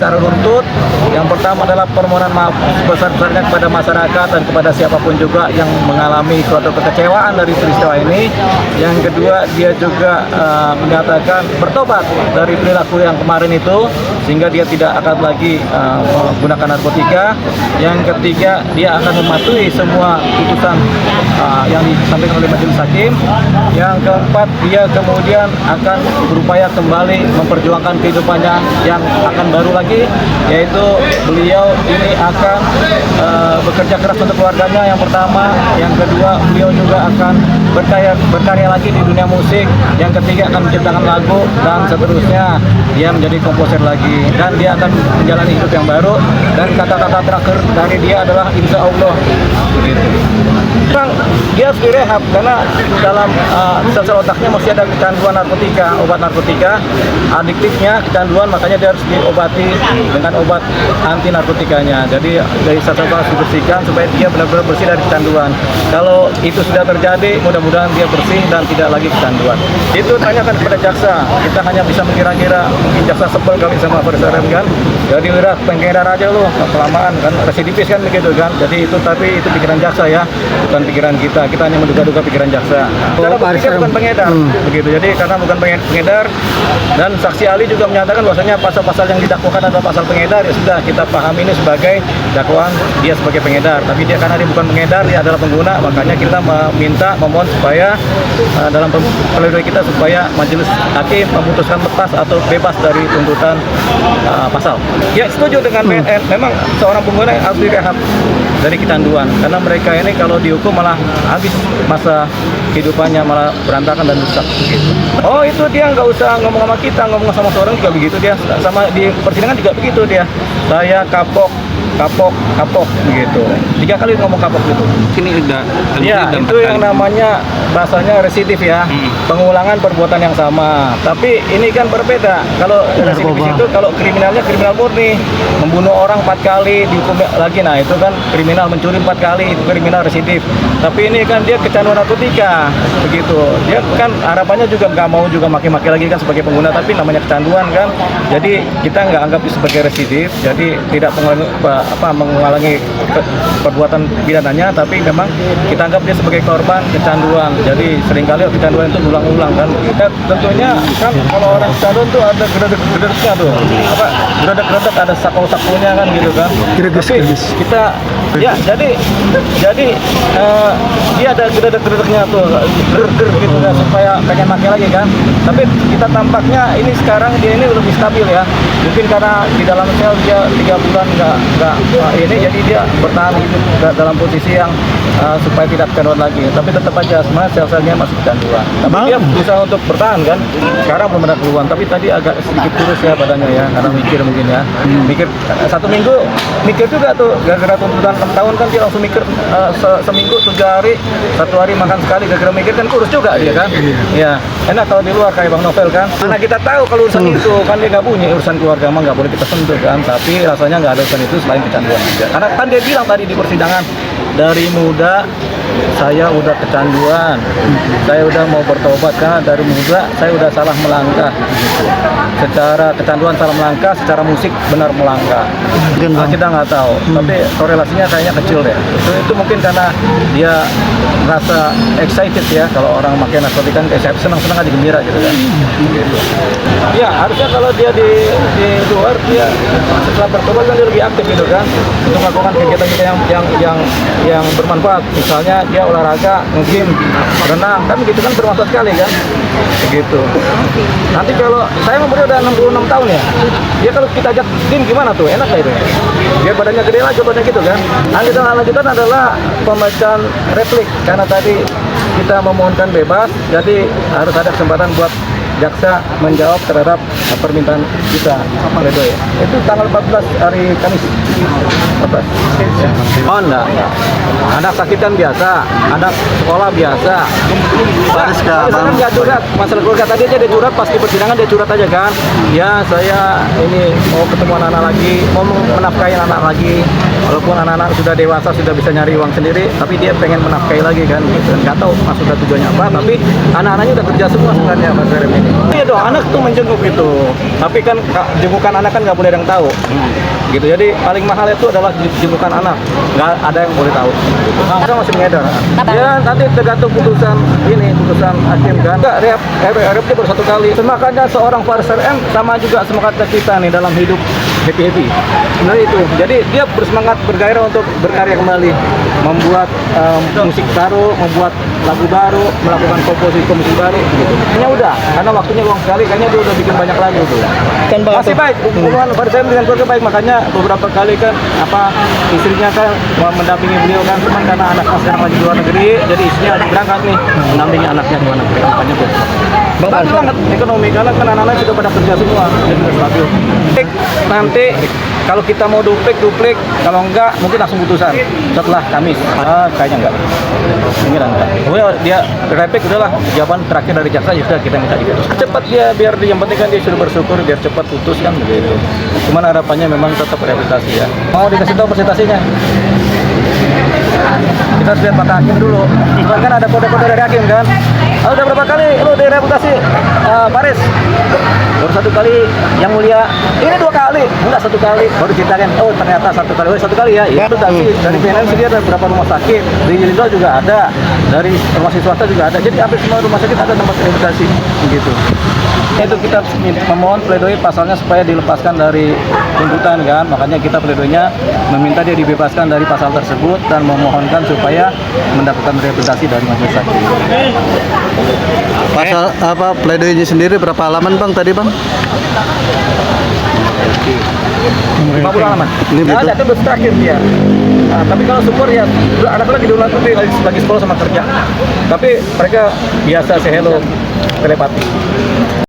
Secara runtut, yang pertama adalah permohonan maaf sebesar-besarnya kepada masyarakat dan kepada siapapun juga yang mengalami suatu kekecewaan dari peristiwa ini. Yang kedua, dia juga menyatakan bertobat dari perilaku yang kemarin itu, sehingga dia tidak akan lagi menggunakan narkotika. Yang ketiga, dia akan mematuhi semua putusan yang disampaikan oleh majelis hakim. Yang keempat, dia kemudian akan berupaya kembali memperjuangkan kehidupannya yang akan baru lagi, yaitu beliau ini akan bekerja keras untuk keluarganya yang pertama, yang kedua beliau juga akan berkarya lagi di dunia musik, yang ketiga akan menciptakan lagu, dan seterusnya dia menjadi komposer lagi, dan dia akan menjalani hidup yang baru. Dan kata-kata terakhir dari dia adalah insya Allah begitu. Dia harus direhab karena dalam sel-sel otaknya masih ada kecanduan narkotika, obat narkotika, adiktifnya kecanduan, makanya dia harus diobati dengan obat anti narkotikanya. Jadi dari sel-sel otak harus dibersihkan supaya dia benar-benar bersih dari kecanduan. Kalau itu sudah terjadi, mudah-mudahan dia bersih dan tidak lagi kecanduan. Itu tanyakan kepada jaksa. Kita hanya bisa mengira-ngira, mungkin jaksa sebel kali sama Faris kan. Jadi udah pengedar aja lu, kelamaan kan, residipis kan begitu kan. Jadi itu, tapi itu pikiran jaksa ya, bukan pikiran kita. Kita hanya menduga-duga pikiran jaksa. Cara berpikir bukan pengedar, begitu. Jadi karena bukan pengedar, dan saksi ahli juga menyatakan bahwasanya pasal-pasal yang didakwakan adalah pasal pengedar, ya sudah kita pahami ini sebagai dakwaan dia sebagai pengedar. Tapi dia karena dia bukan pengedar, dia adalah pengguna, makanya kita memohon supaya dalam pledoi kita supaya majelis hakim memutuskan lepas atau bebas dari tuntutan pasal. Ya setuju dengan BNN, memang seorang pengguna harus direhab dari kecanduan, karena mereka ini kalau dihukum malah habis masa kehidupannya, malah berantakan dan rusak gitu. Oh itu dia nggak usah ngomong sama kita, ngomong sama seorang juga begitu dia, sama di persidangan juga begitu dia. Saya kapok begitu. 3 kali ngomong kapok gitu. Ini udah ya itu yang namanya bahasanya residif ya, pengulangan perbuatan yang sama. Tapi ini kan berbeda. Kalau residif itu kalau kriminalnya kriminal murni, membunuh orang 4 kali dihukum lagi, nah itu kan kriminal. Mencuri 4 kali itu kriminal residif. Tapi ini kan dia kecanduan narkotika begitu. Dia kan harapannya juga nggak mau juga maki-maki lagi kan sebagai pengguna, tapi namanya kecanduan kan. Jadi kita nggak anggap itu sebagai residif. Jadi tidak mengulangi perbuatan pidananya, tapi memang kita anggap dia sebagai korban kecanduan. Jadi seringkali kecanduan itu ulang-ulang kan. Ya, tentunya kan kalau orang kecanduan tuh ada gredek-gredeknya tuh, gredek-gredek, ada saku-sakunya kan gitu kan. Tapi kita ya jadi dia ada gredek-gredeknya tuh, ger gitu kan, supaya pengen pakai lagi kan. Tapi kita tampaknya ini sekarang dia ini lebih stabil ya. Mungkin karena di dalam sel dia 3 bulan nggak ini, jadi dia bertahan hidup dalam posisi yang supaya tidak kecanduan lagi. Tapi tetap aja sebenarnya sel-selnya masih kecanduan. Tapi dia berusaha untuk bertahan kan. Sekarang belum ada keluhan, tapi tadi agak sedikit kurus ya badannya ya, karena mikir mungkin ya. Mikir 1 minggu mikir juga tuh, gara-gara tuntutan 6 tahun kan dia langsung mikir seminggu 7 hari, 1 hari makan sekali, gara-gara mikir kan kurus juga dia kan. Ya enak kalau di luar kayak Bang Novel kan, karena kita tahu kalau urusan itu kan dia nggak bunyi, urusan keluarga mah nggak boleh kita sentuh kan. Tapi rasanya nggak ada urusan itu selain kecanduan aja. Karena kan dia bilang tadi di persidangan, dari muda saya udah kecanduan, saya udah mau bertobat karena dari muda saya udah salah melangkah gitu. Secara kecanduan salah melangkah, secara musik benar melangkah. Nah, kita nggak tahu, tapi korelasinya kayaknya kecil deh. Itu mungkin karena dia merasa excited ya, kalau orang pakai narkotika kan kayak senang-senang aja, gembira gitu kan. Gitu. Ya harusnya kalau dia di luar, dia setelah bertobat kan dia lebih aktif gitu kan, untuk melakukan kegiatan yang bermanfaat. Misalnya dia olahraga, nge-gym, renang, kan gitu kan, bermanfaat sekali kan. Begitu. Nanti kalau saya umurnya udah 66 tahun ya, dia kalau kita ajak gym gimana tuh, enak gak itu ya? Dia badannya gede lah, badannya gitu kan. Nah kita lanjutan adalah pembacaan replik, karena tadi kita memohonkan bebas, jadi harus ada kesempatan buat jaksa menjawab terhadap permintaan kita pledoi. Itu tanggal 14 hari Kamis. 14. Ya. Oh enggak. Anak sakit kan biasa, anak sekolah biasa. Kan nggak curhat, masalah keluarga tadi aja dia curhat, pas di persidangan dia curhat aja kan. Ya saya ini mau ketemu anak-anak lagi, mau menafkahi anak lagi. walaupun anak-anak sudah dewasa, sudah bisa nyari uang sendiri, tapi dia pengen menafkahi lagi kan, gitu. Nggak tahu maksudnya tujuannya apa, tapi anak-anaknya udah kerja semua sebenarnya Mas Rem ini. Iya dong, anak tuh menjenguk gitu, tapi kan jengukan anak kan nggak boleh ada yang tahu, gitu. Jadi paling mahal itu adalah jengukan anak, nggak ada yang boleh tahu. Gitu. Kita masih mengedar. Ya nanti tergantung putusan hakim kan. Enggak, rehab dia baru 1 kali. Semangatnya seorang Faris RM sama juga semangatnya kita nih dalam hidup happy. Nah itu, jadi dia bersemangat bergairah untuk berkarya kembali, membuat musik baru, membuat lagu baru, melakukan komposisi baru gitu. Kayaknya udah, karena waktunya luang sekali, kayaknya dia udah bikin banyak lagu tuh. Kan masih baik, hubungan Faris RM dengan keluarga baik, makanya beberapa kali kan istrinya kan mendampingi beliau kan, cuman karena anaknya sekarang lagi di luar negeri, jadi istrinya lagi berangkat nih mendampingi anaknya di luar negeri, makanya tuh. Bantu banget ekonomi, karena kan anak-anak sudah pada kerja semua, jadi sudah stabil. Nanti kalau kita mau duplik, kalau enggak mungkin langsung putusan setelah Kamis. Kayaknya enggak. Ini enggak. Dia replik udahlah, jawaban terakhir dari jaksa ya sudah kita minta juga. Cepat dia, biar yang penting kan dia sudah bersyukur, biar cepat putus kan begitu. Cuman harapannya memang tetap rehabilitasi ya. Mau dikasih tahu presentasinya? Kita harus lihat Pak Hakim dulu. Kan ada kode-kode dari Hakim kan. Udah berapa kali lu direhabilitasi Faris? Baru 1 kali, yang mulia. Ini 2 kali, enggak 1 kali. Baru ceritakan, oh ternyata 1 kali. Oh 1 kali ya. Itu tadi dari BNN sendiri ada beberapa rumah sakit. Di Yelizal juga ada, dari rumah sakit swasta juga ada. Jadi hampir semua rumah sakit ada tempat rehabilitasi, begitu. Itu kita memohon pledoi pasalnya supaya dilepaskan dari tuntutan kan. Makanya kita pledoinya meminta dia dibebaskan dari pasal tersebut dan memohonkan supaya mendapatkan rehabilitasi dari majelis hakim. Pasal apa pledoinya sendiri berapa halaman Bang tadi Bang? 50 halaman. Ini betul. Ada itu terakhir dia. Tapi kalau syukur ya anak lagi di luar negeri lagi sekolah sama kerja. Tapi mereka biasa say hello telepati.